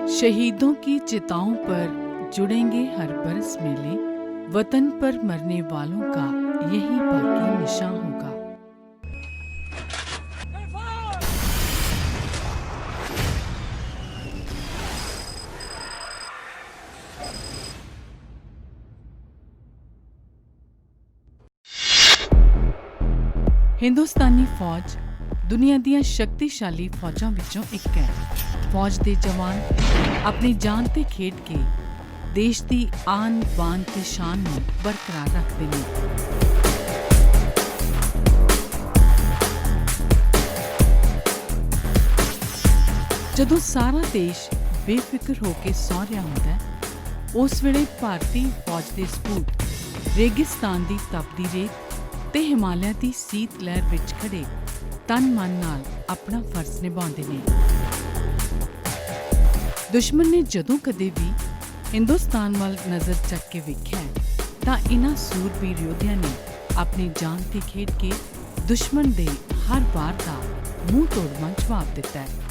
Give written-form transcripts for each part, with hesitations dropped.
शहीदों की चिताओं पर जुड़ेंगे हर बरस मेले, वतन पर मरने वालों का यही बाकी निशान होगा। हिंदुस्तानी फौज दुनिया ਦੀਆਂ शक्तिशाली फौजां ਵਿੱਚੋਂ ਇੱਕ ਹੈ। फौज ਦੇ जवान अपनी जान ਤੇ ਖੇਡ ਕੇ देश ਦੀ आन बान ਤੇ शान ਨੂੰ बरकरार ਰੱਖਦੇ ਨੇ। ਜਦੋਂ ਸਾਰਾ ਦੇਸ਼ ਬੇਫਿਕਰ ਹੋ ਕੇ ਸੌਂ ਰਿਹਾ ਹੁੰਦਾ ਹੈ, ਉਸ ਵੇਲੇ ਭਾਰਤੀ ਫੌਜ ਦੇ ਸਪੂਤ ਰੇਗਿਸਤਾਨ ਦੀ ਤਪਦੀ ਰੇਤ ਤੇ ਹਿਮਾਲਿਆ ਦੀ ਸੀਤ ਲਹਿਰ ਵਿੱਚ ਖੜੇ ਤਨ ਮਨ ਨਾਲ ਆਪਣਾ ਫਰਜ਼ ਨਿਭਾਉਂਦੇ ਨੇ। ਦੁਸ਼ਮਣ ਨੇ ਜਦੋਂ ਕਦੇ ਵੀ ਹਿੰਦੁਸਤਾਨ ਵੱਲ ਨਜ਼ਰ ਚੱਕ ਕੇ ਵੇਖਿਆ ਤਾਂ ਇਹਨਾਂ ਸੂਰਬੀਰ ਯੋਧਿਆਂ ਨੇ ਆਪਣੀ ਜਾਨ ਤੇ ਖੇਡ ਕੇ ਦੁਸ਼ਮਣ ਦੇ ਹਰ ਵਾਰ ਦਾ ਮੂੰਹ ਤੋੜਵਾਂ ਜਵਾਬ ਦਿੱਤਾ ਹੈ।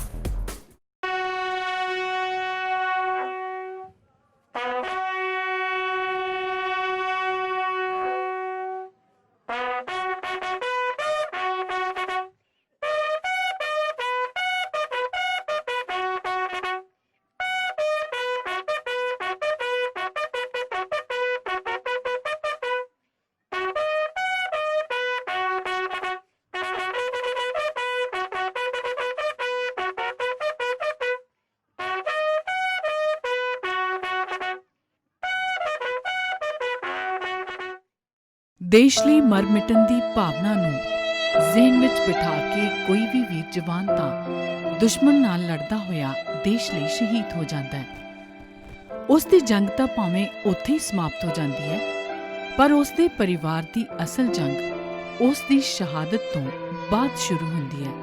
ਦੇਸ਼ ਲਈ ਮਰ ਮਿਟਣ ਦੀ ਭਾਵਨਾ ਨੂੰ ਜ਼ਿਹਨ ਵਿੱਚ ਬਿਠਾ ਕੇ ਕੋਈ ਵੀ ਵੀਰ ਜਵਾਨ ਤਾਂ ਦੁਸ਼ਮਣ ਨਾਲ ਲੜਦਾ ਹੋਇਆ ਦੇਸ਼ ਲਈ ਸ਼ਹੀਦ ਹੋ ਜਾਂਦਾ ਹੈ। ਉਸ ਦੀ ਜੰਗ ਤਾਂ ਭਾਵੇਂ ਉੱਥੇ ਹੀ ਸਮਾਪਤ ਹੋ ਜਾਂਦੀ ਹੈ, ਪਰ ਉਸ ਦੇ ਪਰਿਵਾਰ ਦੀ ਅਸਲ ਜੰਗ ਉਸ ਦੀ ਸ਼ਹਾਦਤ ਤੋਂ ਬਾਅਦ ਸ਼ੁਰੂ ਹੁੰਦੀ ਹੈ।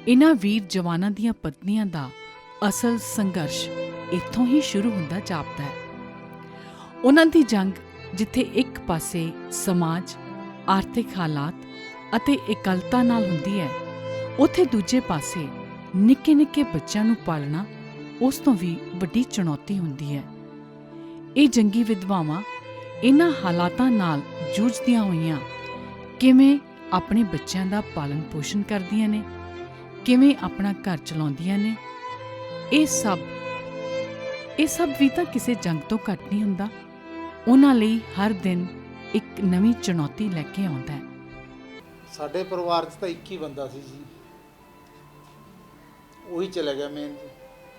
ਇਨ੍ਹਾਂ ਵੀਰ ਜਵਾਨਾਂ ਦੀਆਂ ਪਤਨੀਆਂ ਦਾ ਅਸਲ ਸੰਘਰਸ਼ ਇੱਥੋਂ ਹੀ ਸ਼ੁਰੂ ਹੁੰਦਾ ਜਾਪਦਾ ਹੈ। ਉਹਨਾਂ ਦੀ ਜੰਗ ਜਿੱਥੇ ਇੱਕ ਪਾਸੇ ਸਮਾਜ, ਆਰਥਿਕ ਹਾਲਾਤ ਅਤੇ ਇਕੱਲਤਾ ਨਾਲ ਹੁੰਦੀ ਹੈ, ਉੱਥੇ ਦੂਜੇ ਪਾਸੇ ਨਿੱਕੇ-ਨਿੱਕੇ ਬੱਚਿਆਂ ਨੂੰ ਪਾਲਣਾ ਉਸ ਤੋਂ ਵੀ ਵੱਡੀ ਚੁਣੌਤੀ ਹੁੰਦੀ ਹੈ। ਇਹ ਜੰਗੀ ਵਿਧਵਾਵਾਂ ਇਹਨਾਂ ਹਾਲਾਤਾਂ ਨਾਲ ਜੂਝਦੀਆਂ ਹੋਈਆਂ ਕਿਵੇਂ ਆਪਣੇ ਬੱਚਿਆਂ ਦਾ ਪਾਲਣ ਪੋਸ਼ਣ ਕਰਦੀਆਂ ਨੇ, ਕਿਵੇਂ ਆਪਣਾ ਘਰ ਚਲਾਉਂਦੀਆਂ ਨੇ, ਇਹ ਸਭ ਵੀ ਤਾਂ ਕਿਸੇ ਜੰਗ ਤੋਂ ਘੱਟ ਨਹੀਂ ਹੁੰਦਾ। ਉਹਨਾਂ ਲਈ ਹਰ ਦਿਨ ਇੱਕ ਨਵੀਂ ਚੁਣੌਤੀ ਲੈ ਕੇ ਆਉਂਦਾ ਹੈ। ਸਾਡੇ ਪਰਿਵਾਰ 'ਚ ਤਾਂ ਇੱਕ ਹੀ ਬੰਦਾ ਸੀ ਜੀ, ਉਹੀ ਚਲਾ ਗਿਆ ਮੇਨ।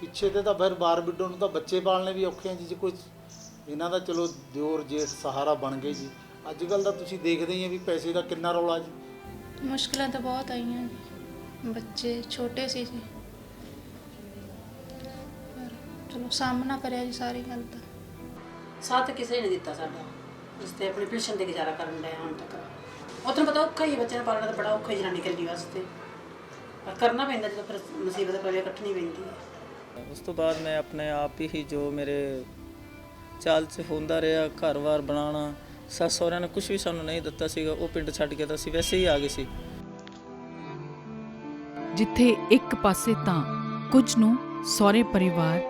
ਪਿੱਛੇ ਤੇ ਤਾਂ ਫਿਰ ਬਾਰ ਬਿੱਡੋ ਨੂੰ ਤਾਂ ਬੱਚੇ ਪਾਲਣੇ ਵੀ ਔਖੇ ਆ ਜੀ। ਜੇ ਕੋਈ ਇਹਨਾਂ ਦਾ ਚਲੋ ਦਿਓਰ ਜੇਠ ਸਹਾਰਾ ਬਣ ਗਏ ਜੀ। ਅੱਜ ਕੱਲ੍ਹ ਤਾਂ ਤੁਸੀਂ ਦੇਖਦੇ ਹੀ ਆ ਵੀ ਪੈਸੇ ਦਾ ਕਿੰਨਾ ਰੌਲਾ ਜੀ। ਮੁਸ਼ਕਿਲਾਂ ਤਾਂ ਬਹੁਤ ਆਈਆਂ ਜੀ, ਬੱਚੇ ਛੋਟੇ ਸੀ ਜੀ, ਪਰ ਚਲੋ ਸਾਹਮਣਾ ਕਰਿਆ ਜੀ ਸਾਰੀ ਗੱਲ ਦਾ। ਸਾਥ ਕਿਸੇ ਨੇ ਦਿੱਤਾ ਸਾਡਾ, ਉਸ ਤੇ ਆਪਣੀ ਪੈਨਸ਼ਨ ਤੇ ਗੁਜ਼ਾਰਾ ਕਰਨ ਲਿਆ ਹੁਣ ਤੱਕ। ਉਹ ਤੁਹਾਨੂੰ ਪਤਾ ਔਖਾ ਹੀ, ਬੱਚਿਆਂ ਨੂੰ ਪਾਲਣਾ ਤਾਂ ਬੜਾ ਔਖਾ ਹੀ ਜਨਾਨੀ ਇਕੱਲੀ ਵਾਸਤੇ, ਪਰ ਕਰਨਾ ਪੈਂਦਾ ਜਦੋਂ ਫਿਰ ਮੁਸੀਬਤ ਪਵੇ, ਕੱਟਣੀ ਪੈਂਦੀ ਹੈ। ਉਸ ਤੋਂ ਬਾਅਦ ਮੈਂ ਆਪਣੇ ਆਪ ਹੀ ਜੋ ਮੇਰੇ ਚਾਲ 'ਚ ਹੁੰਦਾ ਰਿਹਾ, ਘਰ-ਬਾਰ ਬਣਾਉਣਾ, ਸੱਸ ਸਹੁਰਿਆਂ ਨੇ ਕੁਝ ਵੀ ਸਾਨੂੰ ਨਹੀਂ ਦਿੱਤਾ ਸੀਗਾ, ਉਹ ਪਿੰਡ ਛੱਡ ਕੇ ਤਾਂ ਅਸੀਂ ਵੈਸੇ ਹੀ ਆ ਗਏ ਸੀ। ਜਿੱਥੇ ਇੱਕ ਪਾਸੇ ਤਾਂ ਕੁਝ ਨੂੰ ਸਹੁਰੇ ਪਰਿਵਾਰ,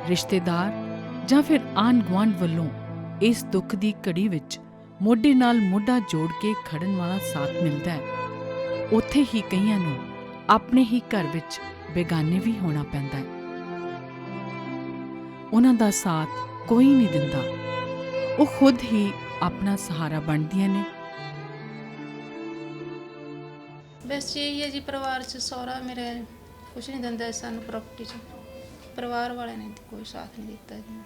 ਰਿਸ਼ਤੇਦਾਰ ਜਾਂ ਫਿਰ ਆਂਢ ਗੁਆਂਢ ਵੱਲੋਂ ਇਸ ਦੁੱਖ ਦੀ ਘੜੀ ਵਿੱਚ ਮੋਢੇ ਨਾਲ ਮੋਢਾ ਜੋੜ ਕੇ ਖੜਨ ਵਾਲਾ ਸਾਥ ਮਿਲਦਾ ਹੈ, ਉੱਥੇ ਹੀ ਕਈਆਂ ਨੂੰ ਆਪਣੇ ਹੀ ਘਰ ਵਿੱਚ ਬੇਗਾਨੇ ਵੀ ਹੋਣਾ ਪੈਂਦਾ ਹੈ। ਉਹਨਾਂ ਦਾ ਸਾਥ ਕੋਈ ਨਹੀਂ ਦਿੰਦਾ, ਉਹ ਖੁਦ ਹੀ ਆਪਣਾ ਸਹਾਰਾ ਬਣਦੀਆਂ ਨੇ। ਬਸ ਇਹੀ ਹੈ ਜੀ, ਪਰਿਵਾਰ 'ਚ ਸਹੁਰਾ ਮੇਰੇ ਕੁਛ ਨਹੀਂ ਦਿੰਦਾ ਸਾਨੂੰ ਪ੍ਰਾਪਰਟੀ 'ਚ, ਪਰਿਵਾਰ ਵਾਲਿਆਂ ਨੇ ਕੋਈ ਸਾਥ ਨਹੀਂ ਦਿੱਤਾ ਜੀ,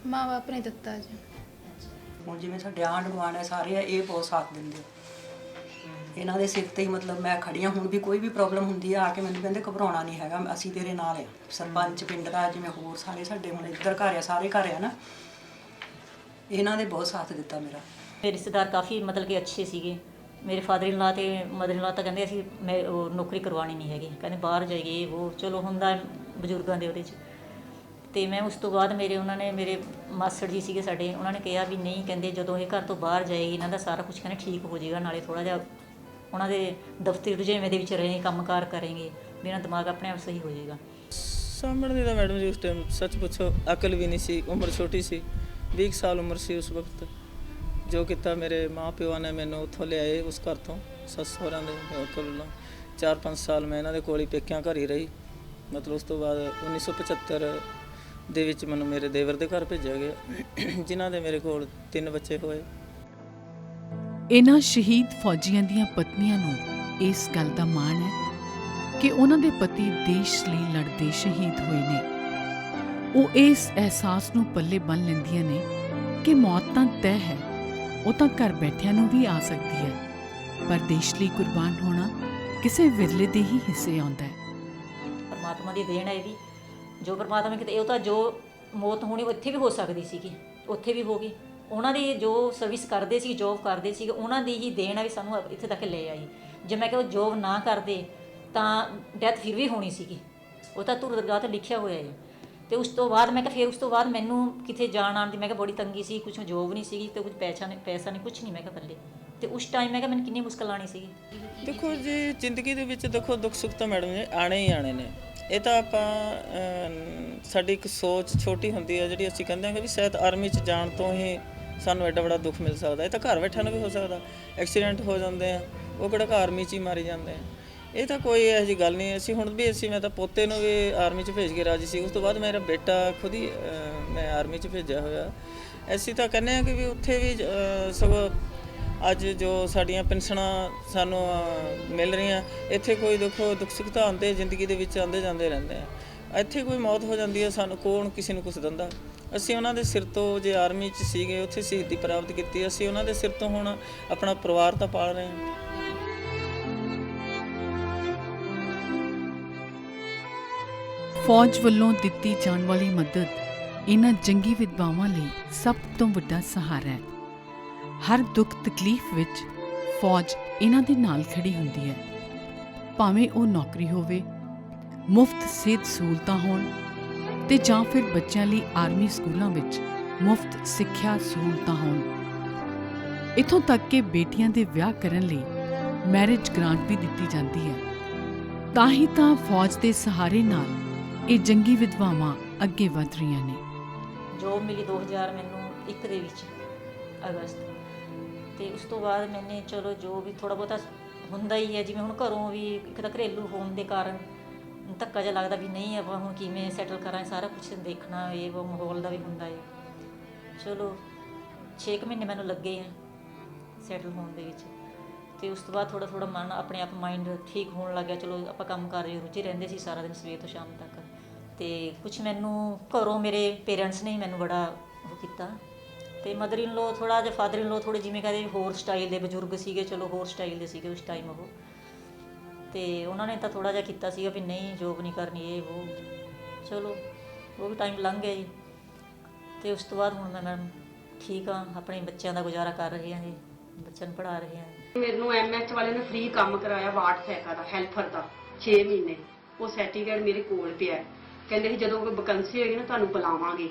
ਮਾਂ ਬਾਪ ਨੇ ਦਿੱਤਾ ਜੀ। ਹੁਣ ਜਿਵੇਂ ਸਾਡੇ ਆਂਢ ਗੁਆਂਢ ਹੈ ਸਾਰੇ, ਇਹ ਬਹੁਤ ਸਾਥ ਦਿੰਦੇ। ਇਹਨਾਂ ਦੇ ਸਿਰ ਤੇ ਹੀ ਮਤਲਬ ਮੈਂ ਖੜੀ ਹਾਂ। ਹੁਣ ਵੀ ਕੋਈ ਵੀ ਪ੍ਰੋਬਲਮ ਹੁੰਦੀ ਆ ਕੇ ਮੈਨੂੰ ਕਹਿੰਦੇ ਘਬਰਾਉਣਾ ਨਹੀਂ ਹੈਗਾ, ਅਸੀਂ ਤੇਰੇ ਨਾਲ ਆ। ਸਰਪੰਚ ਪਿੰਡ ਦਾ, ਜਿਵੇਂ ਹੋਰ ਸਾਰੇ ਸਾਡੇ ਹੁਣ ਇੱਧਰ ਘਰ ਆ, ਸਾਰੇ ਘਰ ਆ ਨਾ, ਇਹਨਾਂ ਦੇ ਬਹੁਤ ਸਾਥ ਦਿੱਤਾ ਮੇਰਾ। ਮੇਰੇ ਰਿਸ਼ਤੇਦਾਰ ਕਾਫੀ ਮਤਲਬ ਕਿ ਅੱਛੇ ਸੀਗੇ। ਮੇਰੇ ਫਾਦਰ ਇਨ ਲਾ ਤੇ ਮਦਰ ਇਨ ਲਾ ਤਾਂ ਕਹਿੰਦੇ ਅਸੀਂ ਉਹ ਨੌਕਰੀ ਕਰਵਾਉਣੀ ਨਹੀਂ ਹੈਗੀ, ਕਹਿੰਦੇ ਬਾਹਰ ਜਾਈਏ, ਉਹ ਚਲੋ ਹੁੰਦਾ ਬਜ਼ੁਰਗਾਂ ਦੇ ਉਹਦੇ 'ਚ। ਅਤੇ ਮੈਂ ਉਸ ਤੋਂ ਬਾਅਦ ਉਹਨਾਂ ਨੇ ਮੇਰੇ ਮਾਸੜ ਜੀ ਸੀਗੇ ਸਾਡੇ, ਉਹਨਾਂ ਨੇ ਕਿਹਾ ਵੀ ਨਹੀਂ, ਕਹਿੰਦੇ ਜਦੋਂ ਇਹ ਘਰ ਤੋਂ ਬਾਹਰ ਜਾਏਗੀ ਇਹਨਾਂ ਦਾ ਸਾਰਾ ਕੁਝ ਕਹਿੰਦੇ ਠੀਕ ਹੋ ਜਾਏਗਾ, ਨਾਲੇ ਥੋੜ੍ਹਾ ਜਿਹਾ ਉਹਨਾਂ ਦੇ ਦਫ਼ਤਰ ਰੁਝੇਵੇਂ ਦੇ ਵਿੱਚ ਰਹੇ ਕੰਮਕਾਰ ਕਰੇਂਗੇ, ਵੀ ਇਹਨਾਂ ਦਿਮਾਗ ਆਪਣੇ ਆਪ ਸਹੀ ਹੋ ਜਾਏਗਾ। ਸਾਂਭਣ ਦੀ ਤਾਂ ਮੈਡਮ ਜੀ ਉਸ ਟਾਈਮ ਸੱਚ ਪੁੱਛੋ ਅਕਲ ਵੀ ਨਹੀਂ ਸੀ, ਉਮਰ ਛੋਟੀ ਸੀ, 20 ਸਾਲ ਉਮਰ ਸੀ ਉਸ ਵਕਤ। ਜੋ ਕੀਤਾ ਮੇਰੇ ਮਾਂ ਪਿਓ ਨੇ ਮੈਨੂੰ ਉੱਥੋਂ ਲਿਆਏ ਉਸ ਘਰ ਤੋਂ, ਸੱਸ ਸਹੁਰਿਆਂ ਦੇ ਕੋਲੋਂ। 4-5 ਸਾਲ ਮੈਂ ਇਹਨਾਂ ਦੇ ਕੋਲ ਹੀ ਪੇਕਿਆਂ ਘਰ ਹੀ ਰਹੀ। ਮਤਲਬ ਉਸ ਤੋਂ ਬਾਅਦ 1975 ਦੇ ਵਿੱਚ ਮੈਨੂੰ ਮੇਰੇ ਦੇਵਰ ਦੇ ਘਰ ਭੇਜਿਆ ਗਿਆ, ਜਿਨ੍ਹਾਂ ਦੇ ਮੇਰੇ ਕੋਲ 3 ਬੱਚੇ ਹੋਏ। ਇਹਨਾਂ ਸ਼ਹੀਦ ਫੌਜੀਆਂ ਦੀਆਂ ਪਤਨੀਆਂ ਨੂੰ ਇਸ ਗੱਲ ਦਾ ਮਾਣ ਹੈ ਕਿ ਉਹਨਾਂ ਦੇ ਪਤੀ ਦੇਸ਼ ਲਈ ਲੜਦੇ ਸ਼ਹੀਦ ਹੋਏ ਨੇ। ਉਹ ਇਸ ਅਹਿਸਾਸ ਨੂੰ ਪੱਲੇ ਬੰਨ੍ਹ ਲੈਂਦੀਆਂ ਨੇ ਕਿ ਮੌਤ ਤਾਂ ਤੈਅ ਹੈ, ਉਹ ਤਾਂ ਘਰ ਬੈਠਿਆਂ ਨੂੰ ਵੀ ਆ ਸਕਦੀ ਹੈ, ਪਰ ਦੇਸ਼ ਲਈ ਕੁਰਬਾਨ ਹੋਣਾ ਕਿਸੇ ਵਿਰਲੇ ਦੇ ਹੀ ਹਿੱਸੇ ਆਉਂਦਾ ਹੈ। ਪਰਮਾਤਮਾ ਦੀ ਦੇਣ ਹੈ ਇਹ ਵੀ, ਜੋ ਪਰਮਾਤਮਾ ਕਿਤੇ ਉਹ ਤਾਂ ਜੋ ਮੌਤ ਹੋਣੀ ਇੱਥੇ ਵੀ ਹੋ ਸਕਦੀ ਸੀਗੀ, ਉੱਥੇ ਵੀ ਹੋ ਗਈ। ਉਹਨਾਂ ਦੀ ਜੋ ਸਰਵਿਸ ਕਰਦੇ ਸੀ, ਜੋਬ ਕਰਦੇ ਸੀ, ਉਹਨਾਂ ਦੀ ਹੀ ਦੇਣ ਹੈ ਵੀ ਸਾਨੂੰ ਇੱਥੇ ਤੱਕ ਲੈ ਆਈ। ਜੇ ਮੈਂ ਕਿਹਾ ਉਹ ਜੋਬ ਨਾ ਕਰਦੇ ਤਾਂ ਡੈਥ ਫਿਰ ਵੀ ਹੋਣੀ ਸੀਗੀ, ਉਹ ਤਾਂ ਧੁਰ ਦਰਗਾਹ 'ਤੇ ਲਿਖਿਆ ਹੋਇਆ ਹੈ। ਤੇ ਉਸ ਤੋਂ ਬਾਅਦ ਮੈਂ ਕਿਹਾ ਫਿਰ ਉਸ ਤੋਂ ਬਾਅਦ ਮੈਨੂੰ ਕਿਤੇ ਜਾਣ ਆਉਣ ਦੀ ਮੈਂ ਕਿਹਾ ਬੜੀ ਤੰਗੀ ਸੀ, ਕੁਛ ਜੋਬ ਨਹੀਂ ਸੀਗੀ ਤੇ ਕੁਝ ਪੈਸਾ ਨਹੀਂ ਕੁਛ ਨਹੀਂ ਮੈਂ ਕਿਹਾ ਪੱਲੇ। ਤੇ ਉਸ ਟਾਈਮ ਮੈਂ ਕਿਹਾ ਮੈਨੂੰ ਕਿੰਨੀ ਮੁਸ਼ਕਲ ਆਣੀ ਸੀਗੀ। ਦੇਖੋ ਜੀ ਜ਼ਿੰਦਗੀ ਦੇ ਵਿੱਚ ਦੇਖੋ ਦੁੱਖ ਸੁੱਖ ਤਾਂ ਮੈਡਮ ਜੀ ਆਣੇ ਹੀ ਆਣੇ ਨੇ। ਇਹ ਤਾਂ ਆਪਾਂ ਸਾਡੀ ਇੱਕ ਸੋਚ ਛੋਟੀ ਹੁੰਦੀ ਹੈ ਜਿਹੜੀ ਅਸੀਂ ਕਹਿੰਦੇ ਹਾਂ ਕਿ ਵੀ ਸ਼ਾਇਦ ਆਰਮੀ 'ਚ ਜਾਣ ਤੋਂ ਹੀ ਸਾਨੂੰ ਐਡਾ ਬੜਾ ਦੁੱਖ ਮਿਲ ਸਕਦਾ। ਇਹ ਤਾਂ ਘਰ ਬੈਠਿਆਂ ਨੂੰ ਵੀ ਹੋ ਸਕਦਾ, ਐਕਸੀਡੈਂਟ ਹੋ ਜਾਂਦੇ ਆ, ਉਹ ਕਿਹੜਾ ਆਰਮੀ 'ਚ ਹੀ ਮਾਰੇ ਜਾਂਦੇ ਆ। ਇਹ ਤਾਂ ਕੋਈ ਇਹੋ ਜਿਹੀ ਗੱਲ ਨਹੀਂ। ਅਸੀਂ ਹੁਣ ਵੀ ਮੈਂ ਤਾਂ ਪੋਤੇ ਨੂੰ ਵੀ ਆਰਮੀ 'ਚ ਭੇਜ ਕੇ ਰਾਜੀ ਸੀ। ਉਸ ਤੋਂ ਬਾਅਦ ਮੇਰਾ ਬੇਟਾ ਖੁਦ ਹੀ ਮੈਂ ਆਰਮੀ 'ਚ ਭੇਜਿਆ ਹੋਇਆ। ਅਸੀਂ ਤਾਂ ਕਹਿੰਦੇ ਹਾਂ ਕਿ ਵੀ ਉੱਥੇ ਵੀ ਸਗੋਂ ਅੱਜ ਜੋ ਸਾਡੀਆਂ ਪੈਨਸ਼ਨਾਂ ਸਾਨੂੰ ਮਿਲ ਰਹੀਆਂ, ਇੱਥੇ ਕੋਈ ਦੇਖੋ ਦੁੱਖ ਸੁੱਖ ਤਾਂ ਆਉਂਦੇ ਜ਼ਿੰਦਗੀ ਦੇ ਵਿੱਚ ਆਉਂਦੇ ਜਾਂਦੇ ਰਹਿੰਦੇ ਆ। ਇੱਥੇ ਕੋਈ ਮੌਤ ਹੋ ਜਾਂਦੀ ਹੈ, ਸਾਨੂੰ ਕੌਣ ਕਿਸੇ ਨੂੰ ਕੁਛ ਦਿੰਦਾ। ਅਸੀਂ ਉਹਨਾਂ ਦੇ ਸਿਰ ਤੋਂ ਜੇ ਆਰਮੀ 'ਚ ਸੀਗੇ ਉੱਥੇ ਸ਼ਹੀਦੀ ਪ੍ਰਾਪਤ ਕੀਤੀ, ਅਸੀਂ ਉਹਨਾਂ ਦੇ ਸਿਰ ਤੋਂ ਹੁਣ ਆਪਣਾ ਪਰਿਵਾਰ ਤਾਂ ਪਾਲ ਰਹੇ ਹਾਂ। ਫੌਜ ਵੱਲੋਂ ਦਿੱਤੀ ਜਾਣ ਵਾਲੀ ਮਦਦ ਇਹਨਾਂ ਜੰਗੀ ਵਿਧਵਾਵਾਂ ਲਈ ਸਭ ਤੋਂ ਵੱਡਾ ਸਹਾਰਾ ਹੈ। ਹਰ ਦੁੱਖ ਤਕਲੀਫ ਵਿੱਚ ਫੌਜ ਇਹਨਾਂ ਦੇ ਨਾਲ ਖੜੀ ਹੁੰਦੀ ਹੈ, ਭਾਵੇਂ ਉਹ ਨੌਕਰੀ ਹੋਵੇ, ਮੁਫਤ ਸਿਹਤ ਸਹੂਲਤਾਂ ਹੋਣ ਤੇ ਜਾਂ ਫਿਰ ਬੱਚਿਆਂ ਲਈ ਆਰਮੀ ਸਕੂਲਾਂ ਵਿੱਚ ਮੁਫਤ ਸਿੱਖਿਆ ਸਹੂਲਤਾਂ ਹੋਣ। ਇੱਥੋਂ ਤੱਕ ਕਿ ਬੇਟੀਆਂ ਦੇ ਵਿਆਹ ਕਰਨ ਲਈ ਮੈਰਿਜ ਗ੍ਰਾਂਟ ਵੀ ਦਿੱਤੀ ਜਾਂਦੀ ਹੈ। ਤਾਂ ਹੀ ਤਾਂ ਫੌਜ ਦੇ ਸਹਾਰੇ ਨਾਲ ਇਹ ਜੰਗੀ ਵਿਧਵਾਵਾਂ ਅੱਗੇ ਵਧ ਰਹੀਆਂ ਨੇ। ਜੋਬ ਮਿਲੀ 2000 ਮੈਨੂੰ 1 ਦੇ ਵਿੱਚ ਅਗਸਤ, ਤੇ ਉਸ ਤੋਂ ਬਾਅਦ ਮੈਨੇ ਚਲੋ ਜੋ ਵੀ ਥੋੜ੍ਹਾ ਬਹੁਤਾ ਹੁੰਦਾ ਹੀ ਹੈ, ਜਿਵੇਂ ਹੁਣ ਘਰੋਂ ਵੀ ਇੱਕ ਤਾਂ ਘਰੇਲੂ ਹੋਣ ਦੇ ਕਾਰਨ ਧੱਕਾ ਜਿਹਾ ਲੱਗਦਾ ਵੀ ਨਹੀਂ ਆਪਾਂ ਹੁਣ ਕਿਵੇਂ ਸੈਟਲ ਕਰਾਂ, ਸਾਰਾ ਕੁਛ ਦੇਖਣਾ, ਇਹ ਉਹ ਮਾਹੌਲ ਦਾ ਵੀ ਹੁੰਦਾ ਹੈ। ਚਲੋ 6 ਮਹੀਨੇ ਮੈਨੂੰ ਲੱਗੇ ਆ ਸੈਟਲ ਹੋਣ ਦੇ ਵਿੱਚ, ਤੇ ਉਸ ਤੋਂ ਬਾਅਦ ਥੋੜ੍ਹਾ ਥੋੜ੍ਹਾ ਮਨ ਆਪਣੇ ਆਪ ਮਾਈਂਡ ਠੀਕ ਹੋਣ ਲੱਗ ਗਿਆ। ਚਲੋ ਆਪਾਂ ਕੰਮ ਕਰ ਰਹੇ ਰੁੱਝੇ ਰਹਿੰਦੇ ਸੀ ਸਾਰਾ ਦਿਨ ਸਵੇਰ ਤੋਂ ਸ਼ਾਮ ਤੱਕ, ਤੇ ਕੁਛ ਮੈਨੂੰ ਘਰੋਂ ਮੇਰੇ ਪੇਰੈਂਟਸ ਨੇ ਮੈਨੂੰ ਬੜਾ ਉਹ ਕੀਤਾ, ਤੇ ਮਦਰ ਇਨ ਲੋ ਥੋੜ੍ਹਾ ਜਿਹਾ, ਫਾਦਰ ਇਨ ਲੋ ਥੋੜ੍ਹੇ ਜਿਵੇਂ ਕਹਿੰਦੇ ਹੋਰ ਸਟਾਈਲ ਦੇ ਬਜ਼ੁਰਗ ਸੀਗੇ, ਚਲੋ ਹੋਰ ਸਟਾਈਲ ਦੇ ਸੀਗੇ ਉਸ ਟਾਈਮ ਉਹ, ਤੇ ਉਹਨਾਂ ਨੇ ਤਾਂ ਥੋੜ੍ਹਾ ਜਿਹਾ ਕੀਤਾ ਸੀਗਾ ਵੀ ਨਹੀਂ ਜੋਬ ਨਹੀਂ ਕਰਨੀ ਇਹ ਉਹ। ਚਲੋ ਉਹ ਵੀ ਟਾਈਮ ਲੰਘ ਗਿਆ ਜੀ, ਤੇ ਉਸ ਤੋਂ ਬਾਅਦ ਹੁਣ ਮੈਂ ਠੀਕ ਹਾਂ, ਆਪਣੇ ਬੱਚਿਆਂ ਦਾ ਗੁਜ਼ਾਰਾ ਕਰ ਰਹੇ ਹਾਂ ਜੀ, ਬੱਚਿਆਂ ਨੂੰ ਪੜ੍ਹਾ ਰਹੇ ਹਾਂ। ਮੈਨੂੰ ਐਮਐਚ ਵਾਲੇ ਨੇ ਫ੍ਰੀ ਕੰਮ ਕਰਾਇਆ ਵਾਰਡ ਸੈਕਾ ਦਾ, ਹੈਲਪਰ ਦਾ 6 ਮਹੀਨੇ। ਉਹ ਸਰਟੀਫਿਕੇਟ ਮੇਰੇ ਕੋਲ ਪਿਆ, ਕਹਿੰਦੇ ਸੀ ਜਦੋਂ ਕੋਈ ਵੈਕੈਂਸੀ ਹੋਏਗੀ ਨਾ ਤੁਹਾਨੂੰ ਬੁਲਾਵਾਂਗੇ।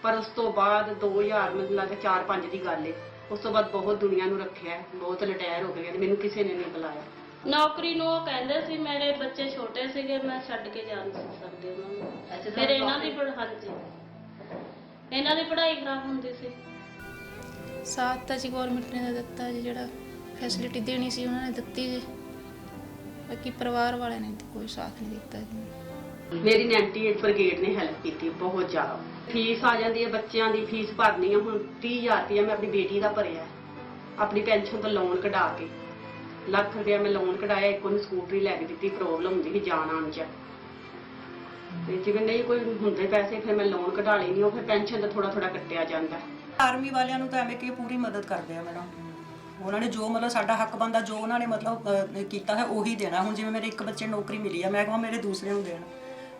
ਪਰ ਉਸ ਤੋਂ ਬਾਅਦ 2000 ਮੈਨੂੰ ਲੱਗਦਾ 4-5 ਦੀ ਗੱਲ ਹੈ, ਉਸ ਤੋਂ ਬਾਅਦ ਬਹੁਤ ਦੁਨੀਆ ਨੂੰ ਰੱਖਿਆ, ਬਹੁਤ ਰਿਟਾਇਰ ਹੋ ਗਏ, ਮੈਨੂੰ ਕਿਸੇ ਨੇ ਨਹੀਂ ਬੁਲਾਇਆ। ਨੌਕਰੀ ਨੂੰ ਉਹ ਕਹਿੰਦੇ ਸੀ ਮੇਰੇ ਬੱਚੇ ਛੋਟੇ ਸੀਗੇ, ਮੈਂ ਛੱਡ ਕੇ ਜਾ ਨਹੀਂ ਸਕਦੀ ਉਹਨਾਂ ਨੂੰ। ਫਿਰ ਇਹਨਾਂ ਦੀ ਹਾਂਜੀ ਇਹਨਾਂ ਦੀ ਪੜ੍ਹਾਈ ਖਰਾਬ ਹੁੰਦੀ ਸੀ। ਸਾਥ ਤਾਂ ਜੀ ਗੌਰਮੈਂਟ ਨੇ ਦਿੱਤਾ ਜੀ, ਜਿਹੜਾ ਫੈਸਿਲਿਟੀ ਦੇਣੀ ਸੀ ਉਹਨਾਂ ਨੇ ਦਿੱਤੀ ਜੀ, ਬਾਕੀ ਪਰਿਵਾਰ ਵਾਲਿਆਂ ਨੇ ਕੋਈ ਸਾਥ ਨਹੀਂ ਦਿੱਤਾ ਜੀ। ਮੇਰੀ 98 ਬ੍ਰਿਗੇਡ ਨੇ ਹੈਲਪ ਕੀਤੀ ਬਹੁਤ ਜ਼ਿਆਦਾ। ਫੀਸ ਆ ਜਾਂਦੀ ਹੈ, ਬੱਚਿਆਂ ਦੀ ਫੀਸ ਭਰਨੀ ਹੈ। ਹੁਣ 30,000 ਰੁਪਇਆ ਮੈਂ ਆਪਣੀ ਬੇਟੀ ਦਾ ਭਰਿਆ, ਆਪਣੀ ਪੈਨਸ਼ਨ ਤੋਂ ਲੋਨ ਕਢਾ ਕੇ। ₹1 ਲੱਖ ਮੈਂ ਲੋਨ ਕਢਾਇਆ, ਇੱਕ ਉਹਨੂੰ ਸਕੂਟਰੀ ਲੈ ਕੇ ਦਿੱਤੀ, ਪ੍ਰੋਬਲਮ ਹੁੰਦੀ ਸੀ ਜਾਣ ਆਉਣ 'ਚ, ਤੇ ਜਿਵੇਂ ਨਹੀਂ ਕੋਈ ਹੁੰਦੇ ਪੈਸੇ ਫਿਰ ਮੈਂ ਲੋਨ ਕਢਾ ਲਈ ਨਹੀਂ, ਉਹ ਫਿਰ ਪੈਨਸ਼ਨ ਦਾ ਥੋੜਾ ਥੋੜਾ ਕੱਟਿਆ ਜਾਂਦਾ। ਆਰਮੀ ਵਾਲਿਆਂ ਨੂੰ ਤਾਂ ਐਵੇਂ ਕਿ ਪੂਰੀ ਮਦਦ ਕਰਦੇ ਆ ਮੈਡਮ, ਉਹਨਾਂ ਨੇ ਜੋ ਮਤਲਬ ਸਾਡਾ ਹੱਕ ਬਣਦਾ, ਜੋ ਉਹਨਾਂ ਨੇ ਮਤਲਬ ਕੀਤਾ ਹੈ ਉਹੀ ਦੇਣਾ। ਹੁਣ ਜਿਵੇਂ ਮੇਰੇ ਇੱਕ ਬੱਚੇ ਨੂੰ ਨੌਕਰੀ ਮਿਲੀ ਆ, ਮੈਂ ਕਹਾਂ ਮੇਰੇ ਦੂਸਰੇ ਨੂੰ ਦੇਣ,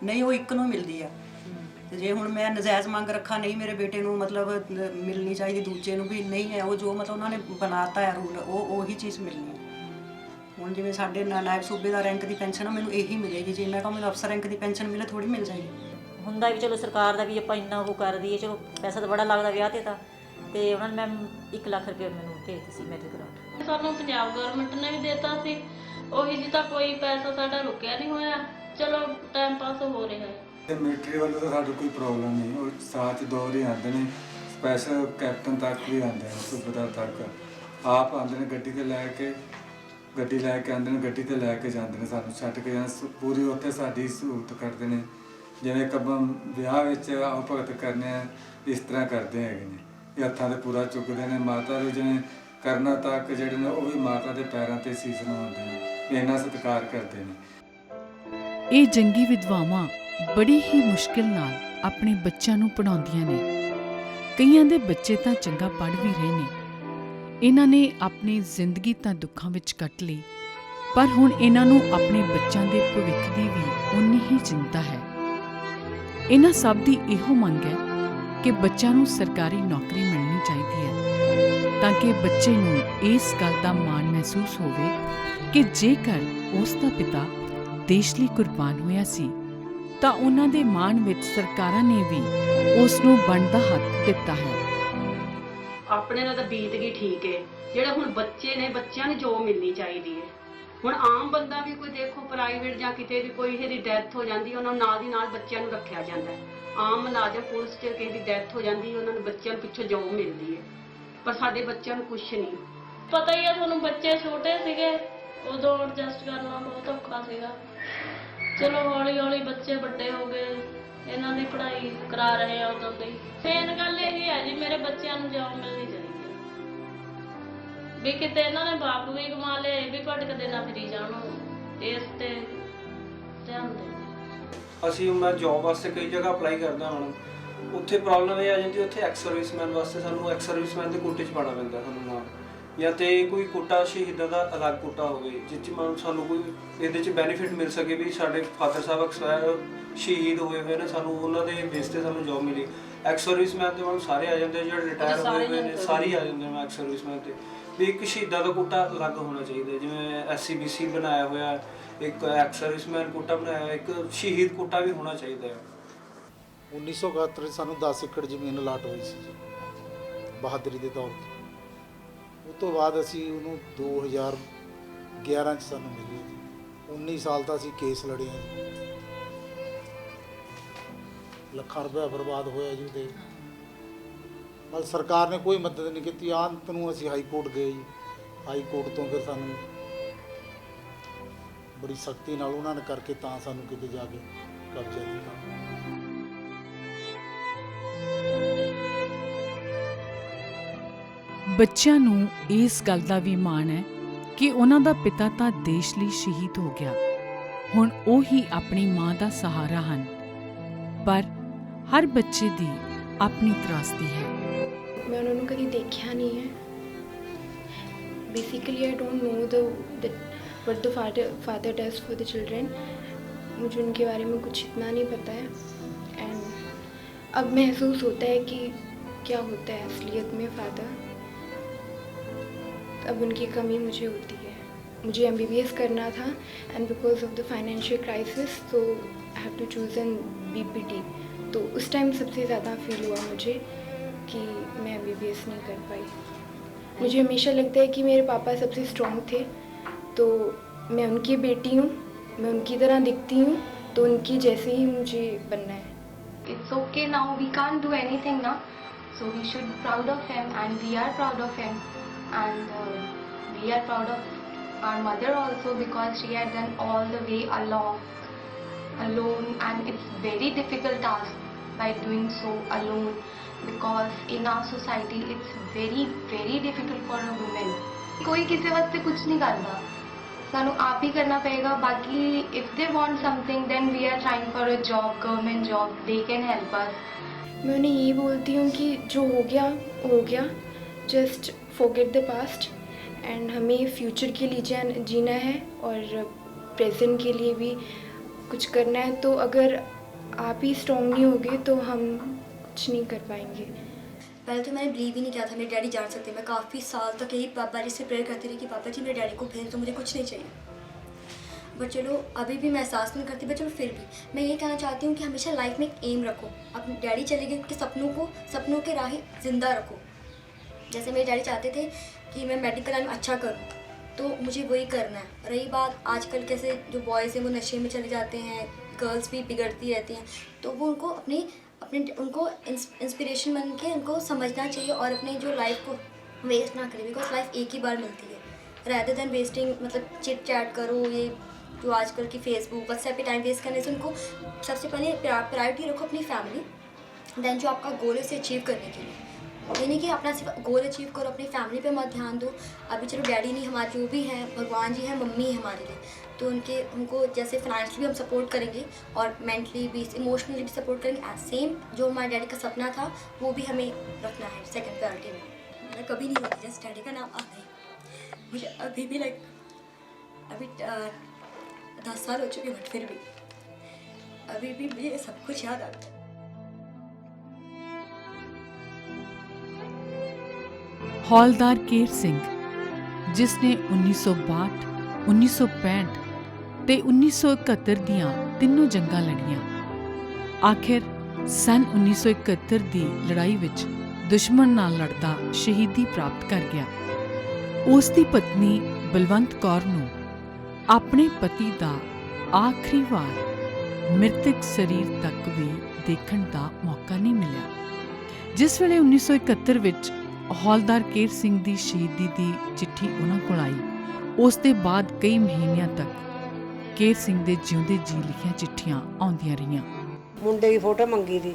ਨਹੀਂ ਉਹ ਇੱਕ ਨੂੰ ਮਿਲਦੀ ਆ। ਤੇ ਜੇ ਹੁਣ ਮੈਂ ਨਜਾਇਜ਼ ਮੰਗ ਰੱਖਾਂ, ਨਹੀਂ ਮੇਰੇ ਬੇਟੇ ਨੂੰ ਮਤਲਬ ਮਿਲਣੀ ਚਾਹੀਦੀ, ਦੂਜੇ ਨੂੰ ਵੀ ਨਹੀਂ ਹੈ, ਉਹ ਜੋ ਮਤਲਬ ਉਹਨਾਂ ਨੇ ਬਣਾਤਾ ਹੈ ਰੂਲ, ਉਹੀ ਚੀਜ਼ ਮਿਲਣੀ ਹੈ। ਹੁਣ ਜਿਵੇਂ ਸਾਡੇ ਨਾਇਬ ਸੂਬੇਦਾਰ ਰੈਂਕ ਦੀ ਪੈਨਸ਼ਨ ਆ, ਮੈਨੂੰ ਇਹੀ ਮਿਲੇਗੀ। ਜੇ ਮੈਂ ਕਹਾਂ ਮੈਨੂੰ ਅਫਸਰ ਰੈਂਕ ਦੀ ਪੈਨਸ਼ਨ ਮਿਲੇ, ਥੋੜੀ ਮਿਲ ਜਾਏਗੀ। ਹੁੰਦਾ ਵੀ ਚਲੋ ਸਰਕਾਰ ਦਾ ਵੀ ਆਪਾਂ ਇੰਨਾ ਉਹ ਕਰ ਦਈਏ, ਚਲੋ ਪੈਸਾ ਤਾਂ ਬੜਾ ਲੱਗਦਾ ਵਿਆਹ ਤੇ ਤਾਂ, ਤੇ ਉਹਨਾਂ ਨੇ ਮੈਮ 1 ਲੱਖ ਰੁਪਏ ਮੈਨੂੰ ਭੇਜਤੀ ਸੀ ਮੈਰਿਜ ਗ੍ਰਾਂਟ। ਸਾਨੂੰ ਪੰਜਾਬ ਗਵਰਨਮੈਂਟ ਨੇ ਵੀ ਦਿੱਤਾ ਸੀ, ਉਹੀ ਜੀ ਤਾਂ ਕੋਈ ਪੈਸਾ ਸਾਡਾ ਰੁਕਿਆ ਨਹੀਂ ਹੋਇਆ, ਚਲੋ ਟਾਈਮ ਪਾਸ ਹੋ ਰਿਹਾ ਹੈ। ਤੇ ਮਿਲਟਰੀ ਵੱਲੋਂ ਤਾਂ ਸਾਨੂੰ ਕੋਈ ਪ੍ਰੋਬਲਮ ਨਹੀਂ, ਉਹ ਸਾਥ ਦੌਰ ਹੀ ਆਉਂਦੇ ਨੇ, ਸਪੈਸ਼ਲ ਕੈਪਟਨ ਤੱਕ ਵੀ ਆਉਂਦੇ ਨੇ, ਸੂਬੇਦਾਰ ਤੱਕ ਆਪ ਆਉਂਦੇ ਨੇ, ਗੱਡੀ ਤੇ ਲੈ ਕੇ ਆਉਂਦੇ ਨੇ, ਗੱਡੀ ਤੇ ਲੈ ਕੇ ਜਾਂਦੇ ਨੇ, ਸਾਨੂੰ ਛੱਡ ਕੇ ਜਾਂਦੇ, ਪੂਰੀ ਉੱਥੇ ਸਾਡੀ ਸਹੂਲਤ ਕਰਦੇ ਨੇ। ਜਿਵੇਂ ਕਬਮ ਵਿਆਹ ਵਿੱਚ ਆਓ ਭਗਤ ਕਰਨੇ ਆ, ਇਸ ਤਰ੍ਹਾਂ ਕਰਦੇ ਹੈਗੇ ਨੇ। ਇਹ ਹੱਥਾਂ 'ਤੇ ਪੂਰਾ ਚੁੱਕਦੇ ਨੇ। ਮਾਤਾ ਦੇ ਜਿਵੇਂ ਕਰਨਾ ਤੱਕ ਜਿਹੜੇ ਨੇ ਉਹ ਵੀ ਮਾਤਾ ਦੇ ਪੈਰਾਂ 'ਤੇ ਸੀਸ ਨਵਾਉਂਦੇ ਨੇ, ਇੰਨਾ ਸਤਿਕਾਰ ਕਰਦੇ ਨੇ। ਇਹ ਜੰਗੀ ਵਿਧਵਾਵਾਂ ਬੜੀ ਹੀ ਮੁਸ਼ਕਿਲ ਨਾਲ ਆਪਣੇ ਬੱਚਿਆਂ ਨੂੰ ਪੜ੍ਹਾਉਂਦੀਆਂ ਨੇ। ਕਈਆਂ ਦੇ ਬੱਚੇ ਤਾਂ ਚੰਗਾ ਪੜ੍ਹ ਵੀ ਰਹੇ ਨੇ। ਇਹਨਾਂ ਨੇ ਆਪਣੀ ਜ਼ਿੰਦਗੀ ਤਾਂ ਦੁੱਖਾਂ ਵਿੱਚ ਕੱਟ ਲਈ, ਪਰ ਹੁਣ ਇਹਨਾਂ ਨੂੰ ਆਪਣੇ ਬੱਚਿਆਂ ਦੇ ਭਵਿੱਖ ਦੀ ਵੀ ਉਨੀ ਹੀ ਚਿੰਤਾ ਹੈ। ਇਹਨਾਂ ਸਭ ਦੀ ਇਹੋ ਮੰਗ ਹੈ ਕਿ ਬੱਚਿਆਂ ਨੂੰ ਸਰਕਾਰੀ ਨੌਕਰੀ ਮਿਲਣੀ ਚਾਹੀਦੀ ਹੈ, ਤਾਂ ਕਿ ਬੱਚੇ ਨੂੰ ਇਸ ਗੱਲ ਦਾ ਮਾਣ ਮਹਿਸੂਸ ਹੋਵੇ ਕਿ ਜੇਕਰ ਉਸ ਦਾ ਪਿਤਾ ਦੇਸ਼ ਲਈ ਕੁਰਬਾਨ ਹੋਇਆ ਸੀ ਤਾਂ ਉਹਨਾਂ ਦੇ ਮਾਣ ਵਿੱਚ ਸਰਕਾਰਾਂ ਨੇ ਵੀ ਉਸ ਨੂੰ ਬਣਦਾ ਹੱਕ ਦਿੱਤਾ ਹੈ। ਆਪਣੇ ਨਾਲ ਤਾਂ ਬੀਤ ਗਈ ਠੀਕ ਹੈ, ਜਿਹੜੇ ਹੁਣ ਬੱਚੇ ਨੇ ਬੱਚਿਆਂ ਨੂੰ ਜੋ ਮਿਲਣੀ ਚਾਹੀਦੀ ਹੈ। ਹੁਣ ਆਮ ਬੰਦਾ ਵੀ ਕੋਈ ਦੇਖੋ ਪ੍ਰਾਈਵੇਟ ਜਾਂ ਕਿਤੇ ਵੀ ਕੋਈ ਇਹਦੀ ਡੈਥ ਹੋ ਜਾਂਦੀ, ਉਹਨਾਂ ਨੂੰ ਨਾਲ ਦੀ ਨਾਲ ਬੱਚਿਆਂ ਨੂੰ ਰੱਖਿਆ ਜਾਂਦਾ ਹੈ। ਆਮ ਮੁਲਾਜ਼ਮ ਪੁਲਿਸ 'ਚ ਕਿਸੇ ਦੀ ਡੈਥ ਹੋ ਜਾਂਦੀ, ਉਹਨਾਂ ਨੂੰ ਬੱਚਿਆਂ ਨੂੰ ਪਿੱਛੋਂ ਜੋਬ ਮਿਲਦੀ ਹੈ, ਪਰ ਸਾਡੇ ਬੱਚਿਆਂ ਨੂੰ ਕੁਛ ਨਹੀਂ। ਪਤਾ ਹੀ ਹੈ ਤੁਹਾਨੂੰ, ਬੱਚੇ ਛੋਟੇ ਸੀਗੇ ਉਦੋਂ ਐਡਜਸਟ ਕਰਨਾ ਬਹੁਤ ਔਖਾ ਸੀਗਾ। ਚਲੋ ਹੌਲੀ ਹੌਲੀ ਬੱਚੇ ਵੱਡੇ ਹੋ ਗਏ, ਇਹਨਾਂ ਦੀ ਪੜ੍ਹਾਈ ਕਰਾ ਰਹੇ ਆ ਉਦੋਂ ਦੀ। ਮੇਨ ਗੱਲ ਇਹ ਹੈ ਜੀ, ਮੇਰੇ ਬੱਚਿਆਂ ਨੂੰ ਜੋਬ ਮਿਲਣੀ ਚਾਹੀਦੀ ਹੈ ਵੀ ਕਿਤੇ ਇਹਨਾਂ ਨੇ ਬਾਪ ਵੀ ਕਮਾ ਲਿਆ, ਇਹ ਵੀ ਭਟਕਦੇ ਨਾ ਫਿਰੀ ਜਾਣ, ਇਸ ਤੇ ਧਿਆਨ ਦੇ। ਅਸੀਂ ਮੈਂ ਜੌਬ ਵਾਸਤੇ ਕਈ ਜਗ੍ਹਾ ਅਪਲਾਈ ਕਰਦਾ ਹਾਂ, ਉੱਥੇ ਪ੍ਰੋਬਲਮ ਇਹ ਆ ਜਾਂਦੀ, ਉੱਥੇ ਐਕਸ ਸਰਵਿਸਮੈਨ ਵਾਸਤੇ ਸਾਨੂੰ ਐਕਸ ਸਰਵਿਸਮੈਨ ਦੇ ਕੋਟੇ 'ਚ ਪਾਉਣਾ ਪੈਂਦਾ ਸਾਨੂੰ ਨਾਲ, ਜਾਂ ਤੇ ਕੋਈ ਕੋਟਾ ਸ਼ਹੀਦਾਂ ਦਾ ਅਲੱਗ ਕੋਟਾ ਹੋਵੇ ਜਿਸ 'ਚ ਸਾਨੂੰ ਕੋਈ ਇਹਦੇ 'ਚ ਬੈਨੀਫਿਟ ਮਿਲ ਸਕੇ ਵੀ ਸਾਡੇ ਫਾਦਰ ਸਾਹਿਬ ਐਕਸਪਾਇਰ ਸ਼ਹੀਦ ਹੋਏ ਹੋਏ ਨੇ, ਸਾਨੂੰ ਉਹਨਾਂ ਦੇ ਬੇਸ 'ਤੇ ਸਾਨੂੰ ਜੌਬ ਮਿਲੀ। ਐਕਸ ਸਰਵਿਸਮੈਨ ਤੇ ਮੈਨੂੰ ਸਾਰੇ ਆ ਜਾਂਦੇ, ਜਿਹੜੇ ਰਿਟਾਇਰ ਹੋਏ ਹੋਏ ਨੇ ਸਾਰੇ ਆ ਜਾਂਦੇ ਨੇ ਐਕਸ ਸਰਵਿਸਮੈਨ ਤੇ। ਵੀ ਇੱਕ ਸ਼ਹੀਦਾਂ ਦਾ ਕੋਟਾ ਅਲੱਗ ਹੋਣਾ ਚਾਹੀਦਾ, ਜਿਵੇਂ SCBC ਬਣਾਇਆ ਹੋਇਆ, ਇੱਕ ਐਕਸ ਸਰਵਿਸਮੈਨ ਕੋਟਾ ਬਣਾਇਆ ਹੋਇਆ, ਇੱਕ ਸ਼ਹੀਦ ਕੋਟਾ ਵੀ ਹੋਣਾ ਚਾਹੀਦਾ ਹੈ। 1971 'ਚ ਸਾਨੂੰ 10 ਏਕੜ ਜ਼ਮੀਨ ਅਲਾਟ ਹੋਈ ਸੀ ਜੀ, ਬਹਾਦਰੀ ਦੇ ਤੌਰ 'ਤੇ। ਉਸ ਤੋਂ ਬਾਅਦ ਅਸੀਂ ਉਹਨੂੰ 2011 'ਚ ਸਾਨੂੰ ਮਿਲੀ ਜੀ। 19 ਸਾਲ ਤਾਂ ਅਸੀਂ ਕੇਸ ਲੜੇ ਹਾਂ ਜੀ, ਲੱਖਾਂ ਰੁਪਇਆ ਬਰਬਾਦ ਹੋਇਆ ਜੀ ਉਹਦੇ। ਪਰ ਸਰਕਾਰ ਨੇ ਕੋਈ ਮਦਦ ਨਹੀਂ ਕੀਤੀ। ਅੰਤ ਨੂੰ ਅਸੀਂ ਹਾਈ ਕੋਰਟ ਗਏ ਜੀ, ਹਾਈ ਕੋਰਟ ਤੋਂ ਫਿਰ ਸਾਨੂੰ ਬੜੀ ਸਖਤੀ ਨਾਲ ਉਹਨਾਂ ਨੇ ਕਰਕੇ ਤਾਂ ਸਾਨੂੰ ਕਿਤੇ ਜਾ ਕੇ ਕਬਜ਼ਾ ਦਿੱਤਾ। ਬੱਚਿਆਂ ਨੂੰ ਇਸ ਗੱਲ ਦਾ ਵੀ ਮਾਣ ਹੈ ਕਿ ਉਹਨਾਂ ਦਾ ਪਿਤਾ ਤਾਂ ਦੇਸ਼ ਲਈ ਸ਼ਹੀਦ ਹੋ ਗਿਆ, ਹੁਣ ਉਹ ਹੀ ਆਪਣੀ ਮਾਂ ਦਾ ਸਹਾਰਾ ਹਨ। ਪਰ ਹਰ ਬੱਚੇ ਦੀ ਆਪਣੀ ਤਰਾਸਦੀ ਹੈ। ਮੈਂ ਉਹਨਾਂ ਨੂੰ ਕਦੀ ਦੇਖਿਆ ਨਹੀਂ ਹੈ। Basically I don't know what the father does for the children. मुझे उनके बारे में कुछ इतना नहीं पता है। एंड अब महसूस होता है कि क्या होता है असलियत में फादर। अब उनकी कमी मुझे होती है। मुझे MBBS करना था and because of the financial crisis तो I have to choose an BPT। तो उस टाइम सबसे ज़्यादा फील हुआ मुझे कि मैं MBBS नहीं कर पाई। मुझे हमेशा लगता है कि मेरे पापा सबसे स्ट्रॉन्ग थे, तो मैं उनकी बेटी हूँ, मैं उनकी तरह दिखती हूँ, तो उनकी जैसे ही मुझे बनना है। It's okay now, we can't do anything now, so we should be proud of him and we are proud of him, and we are proud of our mother also because she had done all the way alone, and it's very difficult task by doing so alone because in our society it's very very difficult for a woman। कोई किसी वास्ते कुछ नहीं करता, सानू आप ही करना पड़ेगा। बाकी if they want something then we are trying for a job, government job, they can help us। मैं उन्हें यही बोलती हूँ कि जो हो गया, just forget the past and हमें फ्यूचर के लिए जीना है और प्रेजेंट के लिए भी कुछ करना है। तो अगर आप ही स्ट्रॉन्ग नहीं होगे तो हम कुछ नहीं कर पाएंगे। पहले तो मैंने बिलीव ही नहीं किया था मेरे डैडी जान सकते। मैं काफ़ी साल तक यही पापा जी से प्रेयर करती रही कि पापा जी मेरे डैडी को भेज दो, मुझे कुछ नहीं चाहिए। बट चलो अभी भी मैं एहसास नहीं करती, बट चलो फिर भी मैं ये कहना चाहती हूँ कि हमेशा लाइफ में एक एम रखो। अपने डैडी चले गए, उनके सपनों के राह ज़िंदा रखो। जैसे मेरे डैडी चाहते थे कि मैं मेडिकल लाइन में अच्छा करूँ, तो मुझे वही करना है। रही बात आजकल कैसे जो बॉयज़ हैं वो नशे में चले जाते हैं, गर्ल्स भी बिगड़ती रहती हैं, तो वो उनको अपने उनको इंस्पिरेशन बन के उनको समझना चाहिए और अपनी जो लाइफ को वेस्ट ना करें, बिकॉज लाइफ एक ही बार मिलती है। रैदर देन वेस्टिंग, मतलब चिट चैट करो, ये जो आजकल की फेसबुक व्हाट्सएप पे टाइम वेस्ट करने से उनको सबसे पहले प्रायोरिटी रखो अपनी फैमिली, देन जो आपका गोल है उसे अचीव करने के लिए। ये नहीं कि अपना सिर्फ गोल अचीव करो, अपनी फैमिली पे मत ध्यान दो। अभी चलो डैडी नहीं, हमारे जो भी हैं भगवान जी हैं, मम्मी है हमारे लिए, तो उनको जैसे फाइनेंशियली हम सपोर्ट करेंगे और मेंटली भी, इमोशनली भी सपोर्ट करेंगे। एट सेम जो हमारे डैडी का सपना था वो भी हमें रखना है सेकंड प्रायोरिटी में। मैं कभी नहीं होती जस्ट डैडी का नाम आता है मुझे अभी भी अभी 10 साल हो चुके, बट फिर भी अभी भी मुझे सब कुछ याद आता है। ਹੌਲਦਾਰ ਕੇਰ ਸਿੰਘ, ਜਿਸ ਨੇ 1962, 1965 ਤੇ 1971 ਦੀਆਂ ਤਿੰਨੋਂ ਜੰਗਾਂ ਲੜੀਆਂ, ਆਖਿਰ ਸਨ 1971 ਦੀ ਲੜਾਈ ਵਿੱਚ ਦੁਸ਼ਮਣ ਨਾਲ ਲੜਦਾ ਸ਼ਹੀਦੀ ਪ੍ਰਾਪਤ ਕਰ ਗਿਆ। ਉਸ ਦੀ ਪਤਨੀ ਬਲਵੰਤ ਕੌਰ ਨੂੰ ਆਪਣੇ ਪਤੀ ਦਾ ਆਖਰੀ ਵਾਰ ਮ੍ਰਿਤਕ ਸਰੀਰ ਤੱਕ ਵੀ ਦੇਖਣ ਦਾ ਮੌਕਾ ਨਹੀਂ ਮਿਲਿਆ। ਜਿਸ ਵੇਲੇ 1971 ਵਿੱਚ ਹੌਲਦਾਰ ਕੇਰ ਸਿੰਘ ਦੀ ਸ਼ਹੀਦੀ ਦੀ ਚਿੱਠੀ ਉਹਨਾਂ ਕੋਲ ਆਈ, ਉਸ ਦੇ ਬਾਅਦ ਕਈ ਮਹੀਨਿਆਂ ਤੱਕ ਕੇਰ ਸਿੰਘ ਦੇ ਜਿਉਂਦੇ ਜੀ ਲਿਖੀਆਂ ਚਿੱਠੀਆਂ ਆਉਂਦੀਆਂ ਰਹੀਆਂ। ਮੁੰਡੇ ਦੀ ਫੋਟੋ ਮੰਗੀ ਦੀ,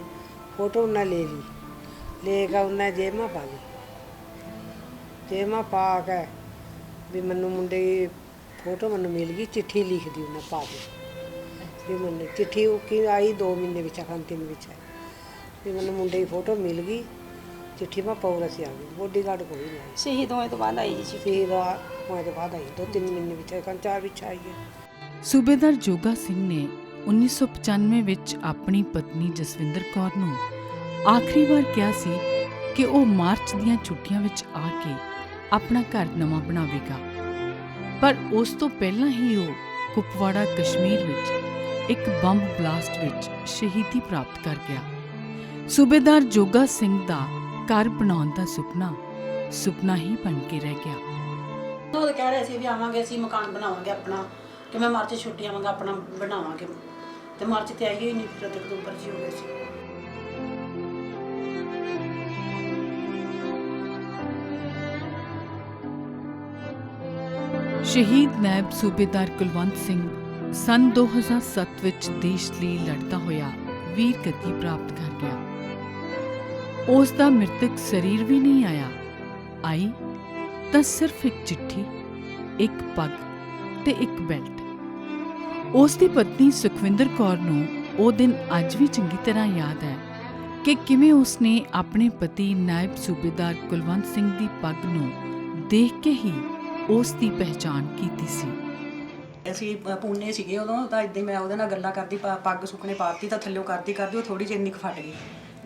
ਫੋਟੋ ਉਹਨਾਂ ਲੈ ਲਈ, ਲੈ ਕੇ ਉਹਨਾਂ ਜੇਬਾਂ ਪਾ ਲਈ, ਜੇਬਾਂ ਪਾ ਕੇ ਵੀ ਮੈਨੂੰ ਮੁੰਡੇ ਦੀ ਫੋਟੋ ਮੈਨੂੰ ਮਿਲ ਗਈ, ਚਿੱਠੀ ਲਿਖਦੀ ਉਹਨਾਂ ਪਾ ਦੇ ਵੀ ਮੈਨੂੰ ਚਿੱਠੀ ਉਹ ਕੀ ਆਈ 2 ਮਹੀਨੇ ਵਿੱਚ, ਅਖਾਂ 3 ਵਿੱਚ ਵੀ ਮੈਨੂੰ ਮੁੰਡੇ ਦੀ ਫੋਟੋ ਮਿਲ ਗਈ, चिट्ठी में पौरस आ गई, बॉडीगार्ड कोई नहीं आई, शहीद होने तो बाद आई जी, शहीद होने तो बाद आई 2-3 महीने ਵਿੱਚ 4 ਵਿੱਚ आई है। ਸੂਬੇਦਾਰ ਜੋਗਾ ਸਿੰਘ ਨੇ 1995 ਵਿੱਚ ਆਪਣੀ ਪਤਨੀ ਜਸਵਿੰਦਰ ਕੌਰ ਨੂੰ ਆਖਰੀ ਵਾਰ ਕਿਹਾ ਸੀ ਕਿ ਉਹ ਮਾਰਚ ਦੀਆਂ ਛੁੱਟੀਆਂ ਵਿੱਚ ਆ ਕੇ ਆਪਣਾ ਘਰ ਨਵਾਂ ਬਣਾਵੇਗਾ, ਪਰ ਉਸ ਤੋਂ ਪਹਿਲਾਂ ਹੀ ਉਹ ਕੁਪਵਾੜਾ ਕਸ਼ਮੀਰ ਵਿੱਚ ਇੱਕ ਬੰਬ ਬਲਾਸਟ ਵਿੱਚ ਸ਼ਹੀਦੀ ਪ੍ਰਾਪਤ ਕਰ ਗਿਆ। ਸੂਬੇਦਾਰ ਜੋਗਾ ਸਿੰਘ ਦਾ ਘਰ ਬਣਾਉਣ ਦਾ ਸੁਪਨਾ ਹੀ ਬਣ ਕੇ ਰਹਿ ਗਿਆ। ਉਹ ਕਹਿ ਰਹੇ ਸੀ ਵੀ ਆਵਾਂਗੇ, ਅਸੀਂ ਮਕਾਨ ਬਣਾਵਾਂਗੇ ਆਪਣਾ, ਕਿ ਮੈਂ ਮਾਰਚ ਛੁੱਟੀਆਂ ਆਵਾਂਗਾ ਆਪਣਾ ਬਣਾਵਾਂਗੇ, ਤੇ ਮਾਰਚ ਤੇ ਆਈ ਹੀ ਨਹੀਂ, ਫਿਰ ਅਕਤੂਬਰ 'ਚ ਹੋ ਗਏ ਸੀ। ਸ਼ਹੀਦ ਨਾਇਬ ਸੂਬੇਦਾਰ ਕੁਲਵੰਤ ਸਿੰਘ ਸਨ 2007 ਵਿੱਚ ਦੇਸ਼ ਲਈ ਲੜਦਾ ਹੋਇਆ ਵੀਰ ਗੱਦੀ ਪ੍ਰਾਪਤ ਕਰ ਗਿਆ। ਉਸ ਦਾ ਮ੍ਰਿਤਕ ਸਰੀਰ ਵੀ ਨਹੀਂ ਆਈ ਤਾਂ ਸਿਰਫ ਇੱਕ ਚਿੱਠੀ, ਇੱਕ ਪੱਗ ਤੇ ਇੱਕ ਬੈਲਟ। ਉਸ ਦੀ ਪਤਨੀ ਸੁਖਵਿੰਦਰ ਕੌਰ ਨੂੰ ਉਹ ਦਿਨ ਅੱਜ ਵੀ ਚੰਗੀ ਤਰ੍ਹਾਂ ਯਾਦ ਹੈ ਕਿ ਕਿਵੇਂ ਉਸਨੇ ਆਪਣੇ ਪਤੀ ਨਾਇਬ ਸੂਬੇਦਾਰ ਕੁਲਵੰਤ ਸਿੰਘ ਦੀ ਪੱਗ ਨੂੰ ਦੇਖ ਕੇ ਹੀ ਉਸ ਦੀ ਪਹਿਚਾਣ ਕੀਤੀ ਸੀ। ਅਸੀਂ ਪੂਨੇ ਸੀਗੇ ਉਦੋਂ, ਤਾਂ ਇੱਦਾਂ ਮੈਂ ਉਹਦੇ ਨਾਲ ਗੱਲਾਂ ਕਰਦੀ, ਪੱਗ ਸੁੱਕਣੇ ਪਾਤੀ ਤਾਂ ਥੱਲਿਓ ਕਰਦੀ ਉਹ ਥੋੜੀ ਜਿਹੀ ਇੰਨੀ ਕੁ ਫਟ ਗਈ।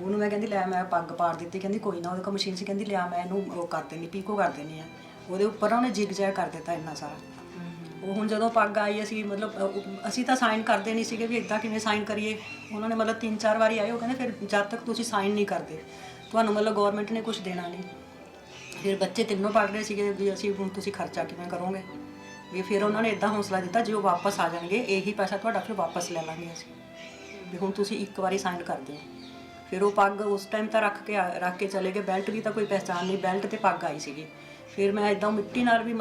ਉਹਨੂੰ ਮੈਂ ਕਹਿੰਦੀ ਲੈ, ਮੈਂ ਪੱਗ ਪਾੜ ਦਿੱਤੀ, ਕਹਿੰਦੀ ਕੋਈ ਨਾ, ਉਹਦੇ ਕੋਲ ਮਸ਼ੀਨ ਸੀ, ਕਹਿੰਦੀ ਲਿਆ ਮੈਂ ਇਹਨੂੰ ਉਹ ਕਰ ਦਿੰਦੀ, ਪੀਕੋ ਕਰ ਦਿੰਦੀ ਆ। ਉਹਦੇ ਉੱਪਰ ਉਹਨੇ ਜਿਗ ਜੈਗ ਕਰ ਦਿੱਤਾ ਇੰਨਾ ਸਾਰਾ। ਉਹ ਹੁਣ ਜਦੋਂ ਪੱਗ ਆਈ, ਅਸੀਂ ਤਾਂ ਸਾਈਨ ਕਰਦੇ ਨਹੀਂ ਸੀਗੇ ਵੀ ਇੱਦਾਂ ਕਿਵੇਂ ਸਾਈਨ ਕਰੀਏ। ਉਹਨਾਂ ਨੇ 3-4 ਵਾਰੀ ਆਏ, ਉਹ ਕਹਿੰਦੇ ਫਿਰ ਜਦ ਤੱਕ ਤੁਸੀਂ ਸਾਈਨ ਨਹੀਂ ਕਰਦੇ ਤੁਹਾਨੂੰ ਗੌਰਮੈਂਟ ਨੇ ਕੁਝ ਦੇਣਾ ਨਹੀਂ। ਫਿਰ ਬੱਚੇ ਤਿੰਨੋਂ ਪੜ੍ਹ ਰਹੇ ਸੀਗੇ ਵੀ ਅਸੀਂ ਹੁਣ ਤੁਸੀਂ ਖਰਚਾ ਕਿਵੇਂ ਕਰੋਗੇ ਵੀ। ਫਿਰ ਉਹਨਾਂ ਨੇ ਇੱਦਾਂ ਹੌਸਲਾ ਦਿੱਤਾ, ਜੇ ਉਹ ਵਾਪਸ ਆ ਜਾਣਗੇ ਇਹੀ ਪੈਸਾ ਤੁਹਾਡਾ ਫਿਰ ਵਾਪਸ ਲੈ ਲਾਂਗੇ ਅਸੀਂ, ਵੀ ਹੁਣ ਤੁਸੀਂ ਇੱਕ ਵਾਰੀ ਸਾਈਨ ਕਰ ਦਿਓ। ਫਿਰ ਉਹ ਪੱਗ ਉਸ ਟਾਈਮ ਤਾਂ ਰੱਖ ਕੇ ਚਲੇ ਗਏ। ਬੈਲਟ ਦੀ ਤਾਂ ਕੋਈ ਪਹਿਚਾਣ ਨਹੀਂ, ਬੈਲਟ ਤੇ ਪੱਗ ਆਈ ਸੀਗੀ। ਫਿਰ ਮੈਂ ਇੱਦਾਂ ਮਿੱਟੀ ਨਾਲ ਵੀ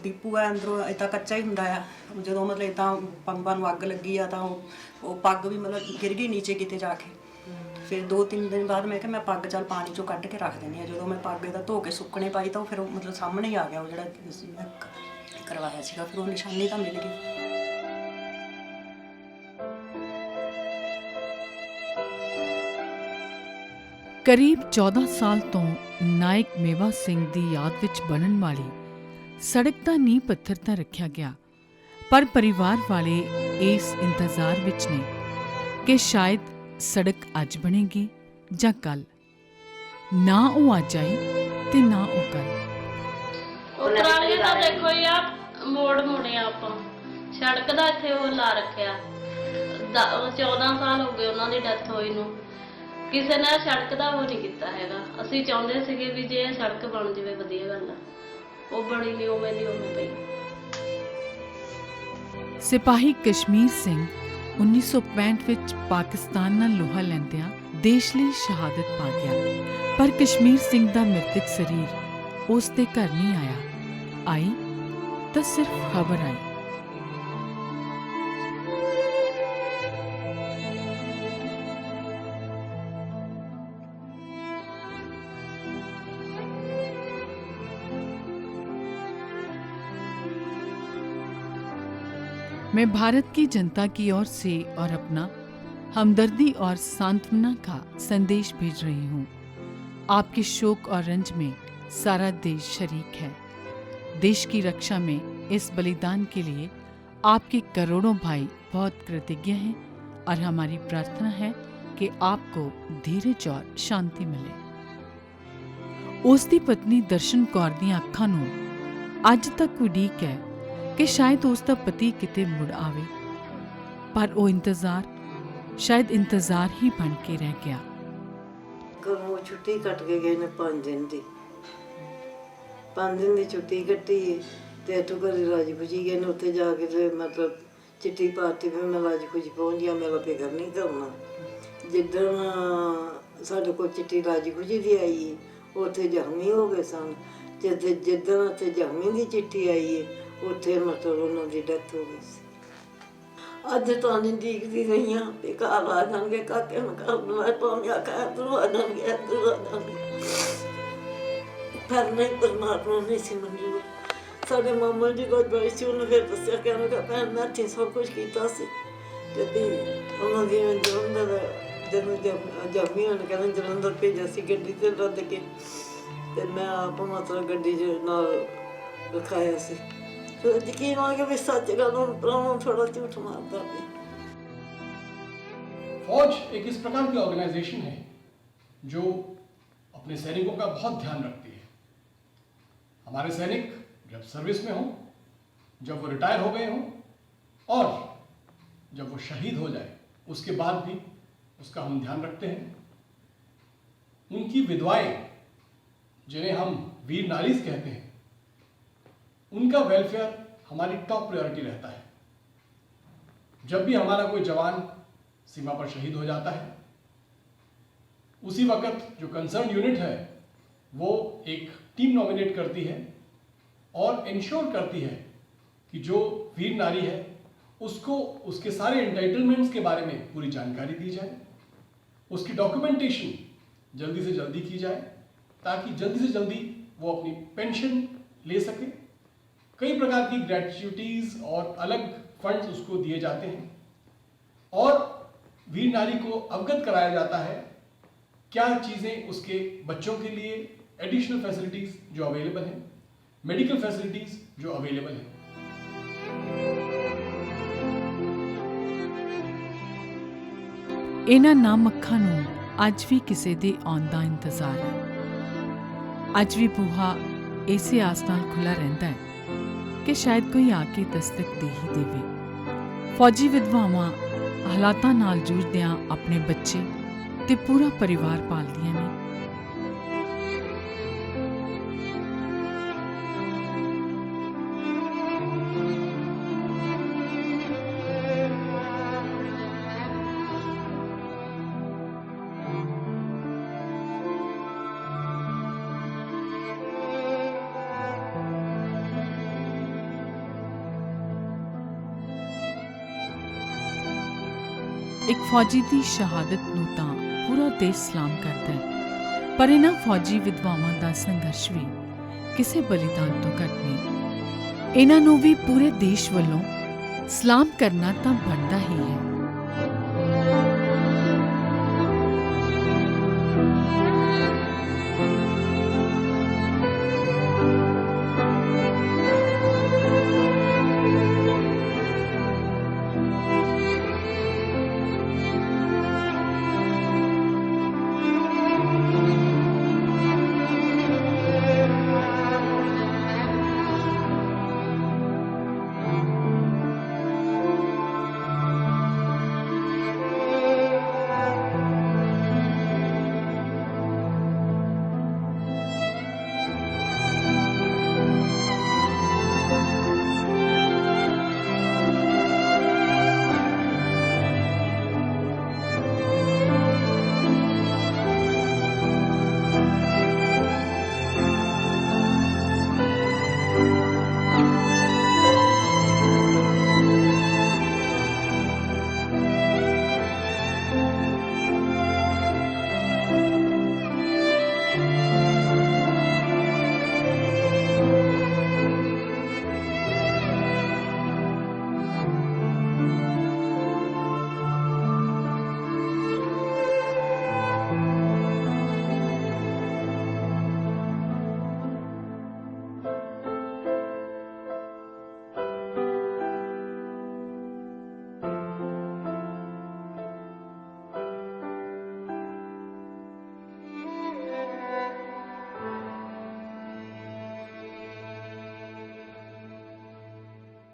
ਦੀਪੂ ਆ ਅੰਦਰੋਂ ਇੱਦਾਂ ਕੱਚਾ ਹੀ ਹੁੰਦਾ ਆ, ਜਦੋਂ ਇੱਦਾਂ ਪੰਬਾਂ ਨੂੰ ਅੱਗ ਲੱਗੀ ਆ ਤਾਂ ਉਹ ਪੱਗ ਵੀ ਗਿਰ ਗਈ ਨੀਚੇ ਕਿਤੇ ਜਾ ਕੇ। ਫਿਰ 2-3 ਦਿਨ ਬਾਅਦ ਮੈਂ ਕਿਹਾ ਮੈਂ ਪੱਗ ਚੱਲ ਪਾਣੀ 'ਚੋਂ ਕੱਢ ਕੇ ਰੱਖ ਦਿੰਦੀ ਹਾਂ। ਜਦੋਂ ਮੈਂ ਪੱਗ ਇਹਦਾ ਧੋ ਕੇ ਸੁੱਕਣੇ ਪਾਈ ਤਾਂ ਉਹ ਫਿਰ ਸਾਹਮਣੇ ਹੀ ਆ ਗਿਆ, ਉਹ ਜਿਹੜਾ ਕਰਵਾਇਆ ਸੀਗਾ। ਫਿਰ ਉਹ ਨਿਸ਼ਾਨੀ ਤਾਂ ਮਿਲ ਗਈ। ਕਰੀਬ 14 ਸਾਲ ਤੋਂ ਨਾਇਕ ਮੇਵਾ ਸਿੰਘ ਦੀ ਯਾਦ ਵਿੱਚ ਬਣਨ ਵਾਲੀ ਸੜਕ ਦਾ ਨੀਂਹ ਪੱਥਰ ਤਾਂ ਰੱਖਿਆ ਗਿਆ, ਪਰ ਪਰਿਵਾਰ ਵਾਲੇ ਇਸ ਇੰਤਜ਼ਾਰ ਵਿੱਚ ਨੇ ਕਿ ਸ਼ਾਇਦ ਸੜਕ ਅੱਜ ਬਣੇਗੀ ਜਾਂ ਕੱਲ। ਨਾ ਉਹ ਅੱਜ ਆਈ ਤੇ ਨਾ ਉਹ ਕੱਲ। ਉਤਰਾਲੀ ਤਾਂ ਦੇਖੋ ਯਾ ਮੋੜ ਮੁੜਿਆ ਆਪਾਂ, ਸੜਕ ਦਾ ਇੱਥੇ ਉਹ ਲਾ ਰੱਖਿਆ। 14 ਸਾਲ ਹੋ ਗਏ ਉਹਨਾਂ ਦੀ ਡੈਥ ਹੋਈ ਨੂੰ, ਕਿਸੇ ਨੇ ਸੜਕ ਦਾ ਉਹ ਨਹੀਂ ਕੀਤਾ ਹੈਗਾ। ਅਸੀਂ ਚਾਹੁੰਦੇ ਸੀਗੇ ਵੀ ਜੇ ਇਹ ਸੜਕ ਬਣ ਜਾਵੇ ਵਧੀਆ ਗੱਲ ਆ, ਉਹ ਬਣੀ ਨਹੀਂ, ਉਵੇਂ ਦੀ ਉਵੇਂ ਪਈ। ਸਿਪਾਹੀ ਕਸ਼ਮੀਰ ਸਿੰਘ 1965 ਵਿੱਚ ਪਾਕਿਸਤਾਨ ਨਾਲ ਲੋਹਾ ਲੈਂਦਿਆਂ ਦੇਸ਼ ਲਈ ਸ਼ਹਾਦਤ ਪਾ ਗਿਆ। ਪਰ ਕਸ਼ਮੀਰ ਸਿੰਘ ਦਾ ਮ੍ਰਿਤਕ ਸਰੀਰ ਉਸ ਦੇ ਘਰ ਨਹੀਂ ਆਇਆ। ਆਈ ਤਾਂ ਸਿਰਫ ਖਬਰ ਆਈ। मैं भारत की जनता की ओर से और अपना हमदर्दी और सांत्वना का संदेश भेज रही हूँ। आपके शोक और रंज में सारा देश शरीक है। देश की रक्षा में इस बलिदान के लिए आपके करोड़ों भाई बहुत कृतज्ञ हैं और हमारी प्रार्थना है कि आपको धीरज और शांति मिले। उस दी पत्नी दर्शन कौर दी अखां नूं अज तक उड़ीक है कि शायद उसका पति किते मुड़ आवे, पर वो इंतजार शायद इंतजार ही बन के रह गया। घरों छुट्टी कट के गए ने 5 दिन की 5 दिन की छुट्टी कट्टी ते तू घर राजी खुशी गए ने उत्थे जाके ते मतलब चिट्ठी पाती फिर मैं राजी खुशी पहुंच गया। मेरा फिक्र नहीं करना जिदन साढ़े को चिट्ठी राजी खुशी दी आई उत्थे जख्मी हो गए सन। जिदन उत्थे जख्मी की चिट्ठी आई है उत्थे मतलब उन्होंने डेथ हो गई सी। अज तो नहीं देखती रही हाँ भी घर आ जाएंगे काके में घर मैं तो आखा इधर आ जाएंगे इधर आ जाएंगे पर नहीं परमात्मा नहीं सी मंजूर। साढ़े मामा जी को बड़ी सी उन्होंने फिर दसिया कहने का भैन मैं इतनी सब कुछ किया जब उन्होंने जलंधर जब जख्मी होने कहना जलंधर भेजा सी गड्डी से रद्द के ते मैं आप मतलब गड्डी नाल रखाया सी। तो यकीन हो गया भी सच गल थोड़ा झूठ मारता भी। फौज एक इस प्रकार की ऑर्गेनाइजेशन है जो अपने सैनिकों का बहुत ध्यान रखती है। हमारे सैनिक जब सर्विस में हों, जब वो रिटायर हो गए हों और जब वो शहीद हो जाए उसके बाद भी उसका हम ध्यान रखते हैं। उनकी विधवाएं जिन्हें हम वीर नारीज कहते हैं उनका वेलफेयर हमारी टॉप प्रायोरिटी रहता है। जब भी हमारा कोई जवान सीमा पर शहीद हो जाता है उसी वक्त जो कंसर्न यूनिट है वो एक टीम नॉमिनेट करती है और इंश्योर करती है कि जो वीर नारी है उसको उसके सारे एंटाइटलमेंट्स के बारे में पूरी जानकारी दी जाए, उसकी डॉक्यूमेंटेशन जल्दी से जल्दी की जाए ताकि जल्दी से जल्दी वो अपनी पेंशन ले सके। कई प्रकार की ग्रेच्युटीज और अलग फंड्स उसको दिए जाते हैं और वीर नारी को अवगत कराया जाता है क्या चीज़ें उसके बच्चों के लिए एडिशनल फैसिलिटीज जो अवेलेबल हैं, मेडिकल फैसिलिटीज जो अवेलेबल हैं। इन्हां नाम अखां नूं अज भी किसी दे आउण दा इंतजार है। अज भी बूहा इसे आस नाल खुला रहिंदा है कि शायद कोई आके दस्तक दे ही देवे। फौजी विधवावां हालातां नाल जूझदियां अपने बच्चे ते पूरा परिवार पालदियां ने। एक फौजी की शहादत नूं तां पूरा देश सलाम करता है, पर इन्हां फौजी विधवावां दा संघर्ष भी किसी बलिदान तो घट नहीं। इन्हां नूं भी पूरे देश वालों सलाम करना तां बनदा ही है।